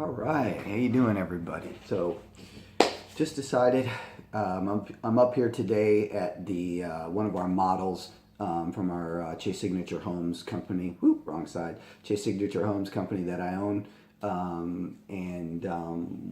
All right, how you doing, everybody? So, just decided I'm up here today at the one of our models from our Chase Signature Homes company. Whoop, wrong side. Chase Signature Homes company that I own, and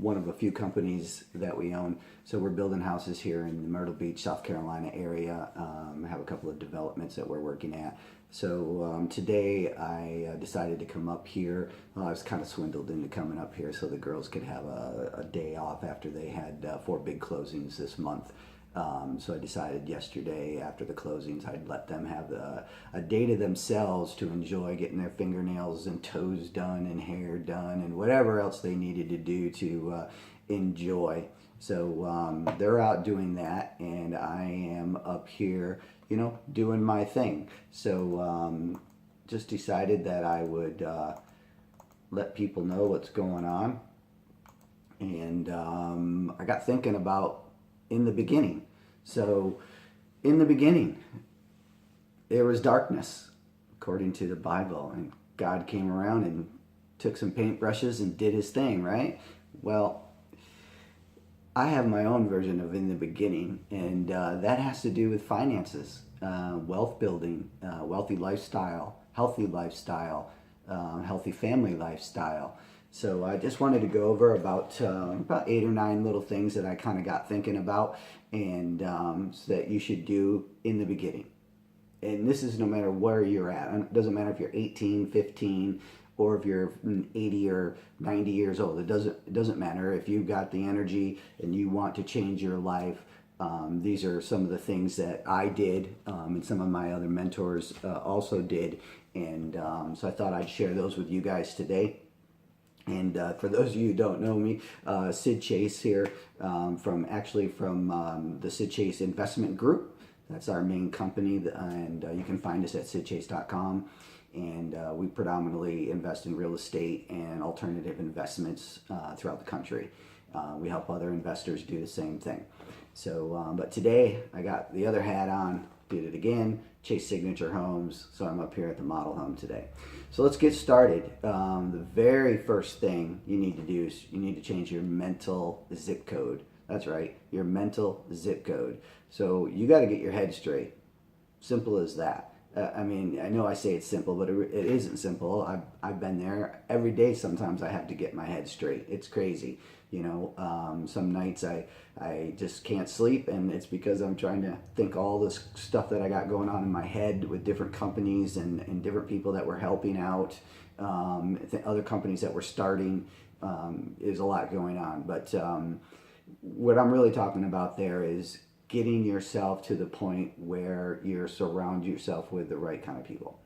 one of a few companies that we own. So we're building houses here in the Myrtle Beach, South Carolina area. I have a couple of developments that we're working at. So today I decided to come up here. I was kind of swindled into coming up here so the girls could have a day off after they had 4 big closings this month. So I decided yesterday after the closings I'd let them have a day to themselves to enjoy getting their fingernails and toes done and hair done and whatever else they needed to do to enjoy. So they're out doing that, and I am up here, doing my thing. So just decided that I would let people know what's going on. And I got thinking about in the beginning. So in the beginning, there was darkness, according to the Bible, and God came around and took some paintbrushes and did his thing, right? Well, I have my own version of in the beginning, and that has to do with finances, wealth building, wealthy lifestyle, healthy lifestyle, healthy family lifestyle. So I just wanted to go over about 8 or 9 little things that I kind of got thinking about, and so that you should do in the beginning. And this is no matter where you're at. It doesn't matter if you're 18, 15, or if you're 80 or 90 years old. It doesn't matter if you've got the energy and you want to change your life. These are some of the things that I did, and some of my other mentors also did. And so I thought I'd share those with you guys today. And for those of you who don't know me, Sid Chase here, from the Sid Chase Investment Group. That's our main company, and you can find us at sidchase.com. And we predominantly invest in real estate and alternative investments throughout the country. We help other investors do the same thing. So, but today I got the other hat on, did it again, Chase Signature Homes. So I'm up here at the model home today. So let's get started. The very first thing you need to do is you need to change your mental zip code. That's right, your mental zip code. So you got to get your head straight. Simple as that. I mean, I know I say it's simple, but it isn't simple. I've been there every day. Sometimes I have to get my head straight. It's crazy. Some nights I just can't sleep, and it's because I'm trying to think all this stuff that I got going on in my head with different companies and different people that we're helping out, other companies that we're starting. Is a lot going on. But what I'm really talking about there is getting yourself to the point where you surround yourself with the right kind of people.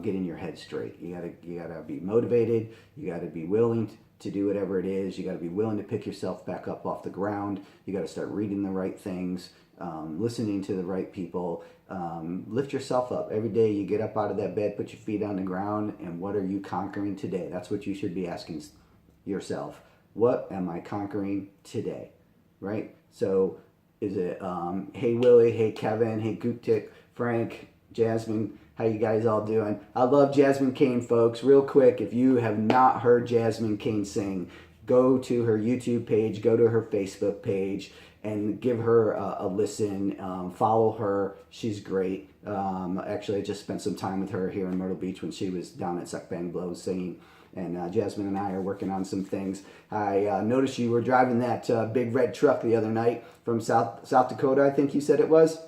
Getting your head straight. You gotta be motivated. You gotta be willing to do whatever it is. You gotta be willing to pick yourself back up off the ground. You gotta start reading the right things, listening to the right people. Lift yourself up. Every day you get up out of that bed, put your feet on the ground, and what are you conquering today? That's what you should be asking yourself. What am I conquering today? Right? So is it, hey Willie, hey Kevin, hey Gutik, Frank, Jasmine, how you guys all doing? I love Jasmine Cain, folks. Real quick, if you have not heard Jasmine Cain sing, go to her YouTube page, go to her Facebook page, and give her a listen. Follow her. She's great. Actually, I just spent some time with her here in Myrtle Beach when she was down at Suck Bang Blow singing. And Jasmine and I are working on some things. I noticed you were driving that big red truck the other night from South Dakota, I think you said it was.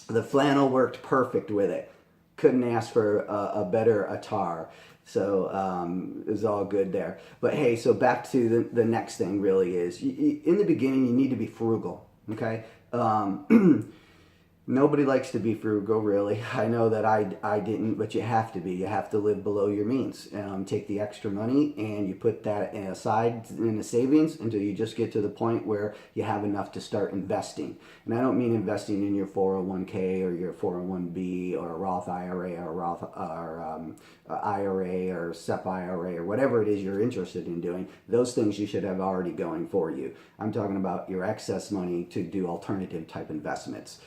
The flannel worked perfect with it. Couldn't ask for a better attire. So it was all good there. But hey, so back to the next thing really is, in the beginning, you need to be frugal, okay? Nobody likes to be frugal, really. I know that I didn't, but you have to be. You have to live below your means. Take the extra money and you put that aside in the savings until you just get to the point where you have enough to start investing. And I don't mean investing in your 401k or your 401b or a Roth IRA or a Roth or IRA or SEP IRA or whatever it is you're interested in doing. Those things you should have already going for you. I'm talking about your excess money to do alternative type investments.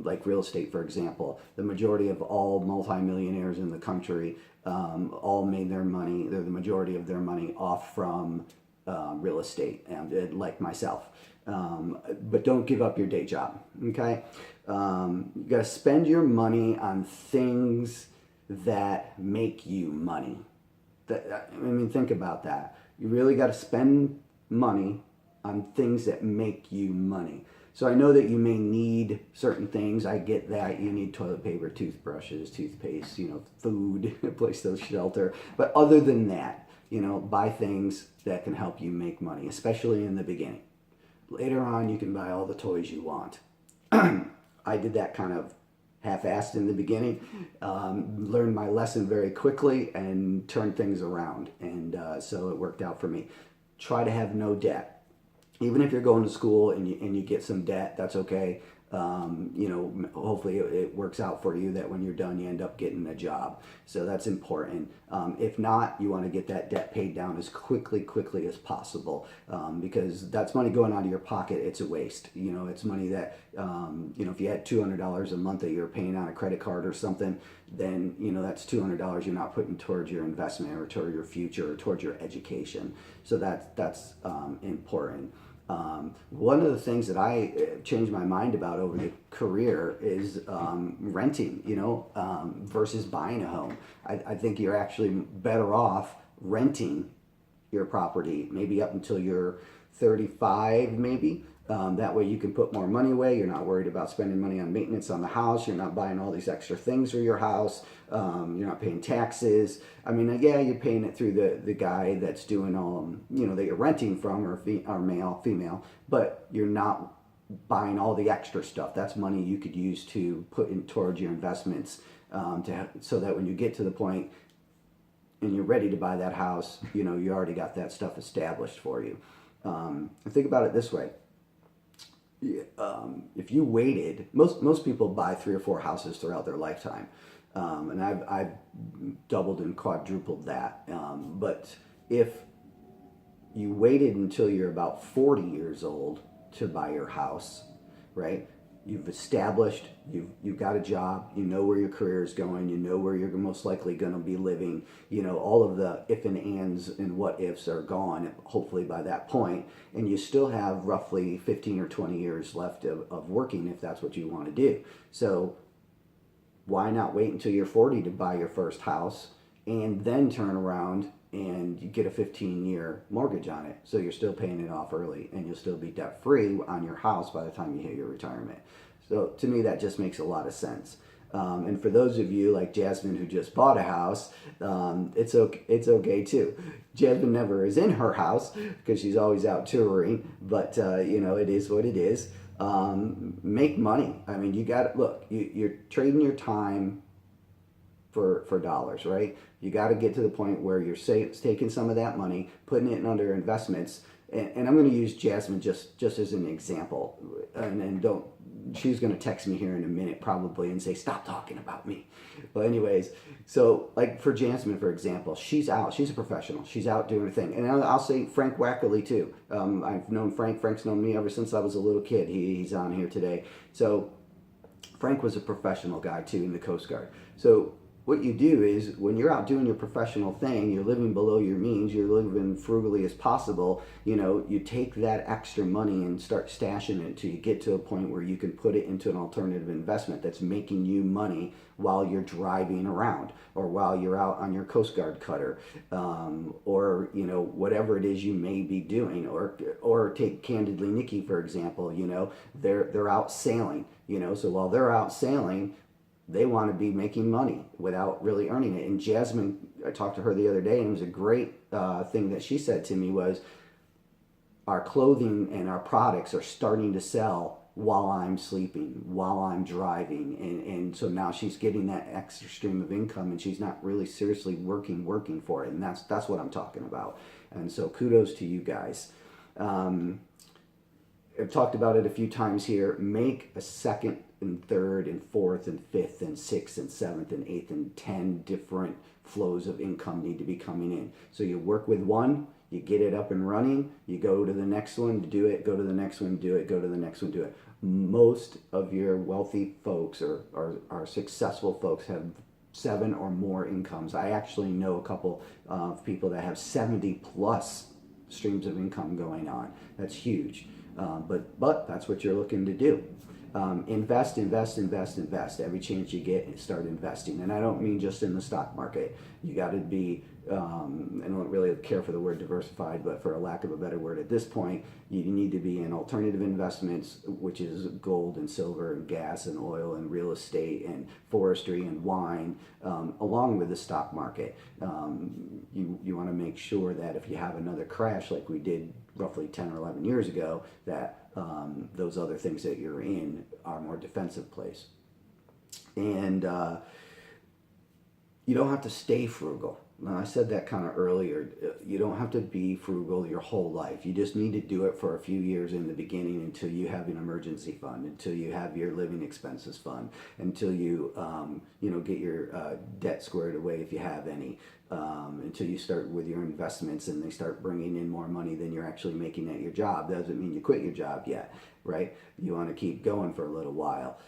like real estate, for example. The majority of all multimillionaires in the country all made their money, the majority of their money off from real estate, and like myself. But don't give up your day job, okay? You got to spend your money on things that make you money. I mean, think about that. You really got to spend money on things that make you money. So I know that you may need certain things. I get that. You need toilet paper, toothbrushes, toothpaste, food, a place to shelter. But other than that, buy things that can help you make money, especially in the beginning. Later on, you can buy all the toys you want. I did that kind of half-assed in the beginning, learned my lesson very quickly and turned things around. And so it worked out for me. Try to have no debt. Even if you're going to school and you get some debt, that's okay. Hopefully it works out for you that when you're done, you end up getting a job. So that's important. If not, you want to get that debt paid down as quickly as possible, because that's money going out of your pocket. It's a waste. It's money that, if you had $200 a month that you're paying on a credit card or something, then, that's $200 you're not putting towards your investment or toward your future or towards your education. So that's important. One of the things that I changed my mind about over the career is renting, versus buying a home. I think you're actually better off renting your property, maybe up until you're 35, maybe. That way you can put more money away. You're not worried about spending money on maintenance on the house. You're not buying all these extra things for your house. You're not paying taxes. I mean, yeah, you're paying it through the guy that's doing all, that you're renting from, or male, female, but you're not buying all the extra stuff. That's money you could use to put in towards your investments, so that when you get to the point and you're ready to buy that house, you already got that stuff established for you. Think about it this way. If you waited, most people buy 3 or 4 houses throughout their lifetime, and I've doubled and quadrupled that. But if you waited until you're about 40 years old to buy your house, right? You've established, you've got a job, where your career is going, where you're most likely going to be living, all of the if and ands and what ifs are gone, hopefully by that point, and you still have roughly 15 or 20 years left of working if that's what you want to do. So why not wait until you're 40 to buy your first house and then turn around and you get a 15-year mortgage on it, so you're still paying it off early and you'll still be debt-free on your house by the time you hit your retirement. So to me, that just makes a lot of sense. And for those of you like Jasmine who just bought a house, it's okay too. Jasmine never is in her house because she's always out touring, but it is what it is. Make money. I mean, you're trading your time for dollars, right? You got to get to the point where you're taking some of that money, putting it in under investments. And I'm going to use Jasmine just as an example. And she's going to text me here in a minute probably and say, stop talking about me. But anyways, so like for Jasmine, for example, she's out. She's a professional. She's out doing her thing. And I'll say Frank Wackerly too. I've known Frank. Frank's known me ever since I was a little kid. He's on here today. So Frank was a professional guy too in the Coast Guard. So what you do is when you're out doing your professional thing, you're living below your means, you're living frugally as possible, you take that extra money and start stashing it until you get to a point where you can put it into an alternative investment that's making you money while you're driving around or while you're out on your Coast Guard cutter, or whatever it is you may be doing, or take Candidly Nikki for example. They're out sailing, so while they're out sailing, they want to be making money without really earning it. And Jasmine, I talked to her the other day, and it was a great thing that she said to me was, our clothing and our products are starting to sell while I'm sleeping, while I'm driving. And so now she's getting that extra stream of income, and she's not really seriously working for it. And that's what I'm talking about. And so kudos to you guys. I've talked about it a few times here. Make a second and third and fourth and fifth and sixth and seventh and eighth and 10 different flows of income need to be coming in. So you work with one, You get it up and running, you go to the next one, do it, go to the next one, do it, go to the next one, do it. Most of your wealthy folks or successful folks have 7 or more incomes. I actually know a couple of people that have 70 plus streams of income going on. That's huge. But that's what you're looking to do. Invest, invest, invest, invest. Every chance you get, start investing. And I don't mean just in the stock market. You got to be, I don't really care for the word diversified, but for a lack of a better word at this point, you need to be in alternative investments, which is gold and silver and gas and oil and real estate and forestry and wine, along with the stock market. You want to make sure that if you have another crash like we did roughly 10 or 11 years ago, that those other things that you're in are more defensive plays. And you don't have to stay frugal. Now, I said that kind of earlier. You don't have to be frugal your whole life. You just need to do it for a few years in the beginning until you have an emergency fund, until you have your living expenses fund, until you get your debt squared away if you have any, until you start with your investments and they start bringing in more money than you're actually making at your job. Doesn't mean you quit your job yet, right? You want to keep going for a little while.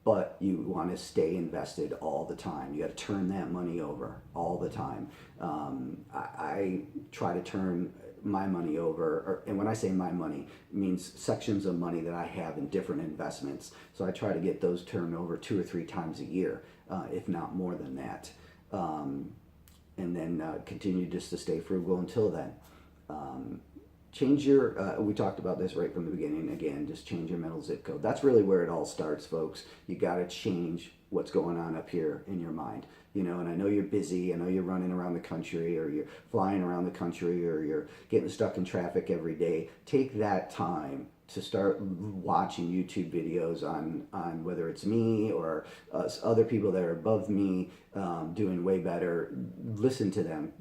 But you want to stay invested all the time. You got to turn that money over all the time. I try to turn my money over, and when I say my money, it means sections of money that I have in different investments. So I try to get those turned over 2 or 3 times a year, if not more than that. And then continue just to stay frugal until then. Change your, we talked about this right from the beginning, again, just change your mental zip code. That's really where it all starts, folks. You got to change what's going on up here in your mind. And I know you're busy, I know you're running around the country, or you're flying around the country, or you're getting stuck in traffic every day. Take that time to start watching YouTube videos on whether it's me or other people that are above me doing way better. Listen to them,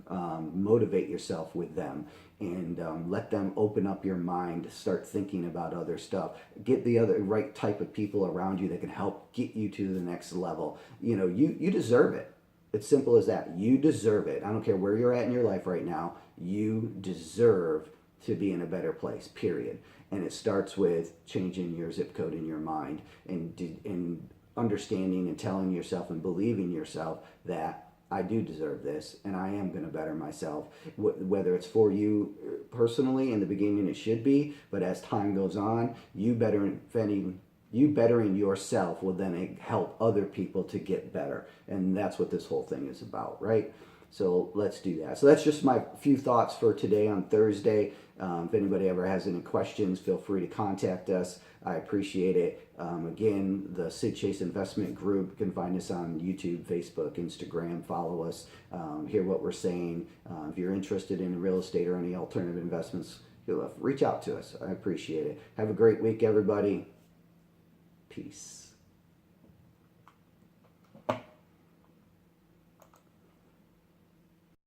motivate yourself with them, and let them open up your mind. Start thinking about other stuff. Get the other right type of people around you that can help get you to the next level. You deserve it. It's simple as that. You deserve it. I don't care where you're at in your life right now. You deserve to be in a better place, period. And it starts with changing your zip code in your mind and understanding and telling yourself and believing yourself that I do deserve this and I am going to better myself. Whether it's for you personally, in the beginning it should be, but as time goes on, you bettering yourself will then help other people to get better. And that's what this whole thing is about, right? So let's do that. So that's just my few thoughts for today on Thursday. If anybody ever has any questions, feel free to contact us. I appreciate it. Again, the Sid Chase Investment Group, you can find us on YouTube, Facebook, Instagram. Follow us, hear what we're saying. If you're interested in real estate or any alternative investments, reach out to us. I appreciate it. Have a great week, everybody. Peace.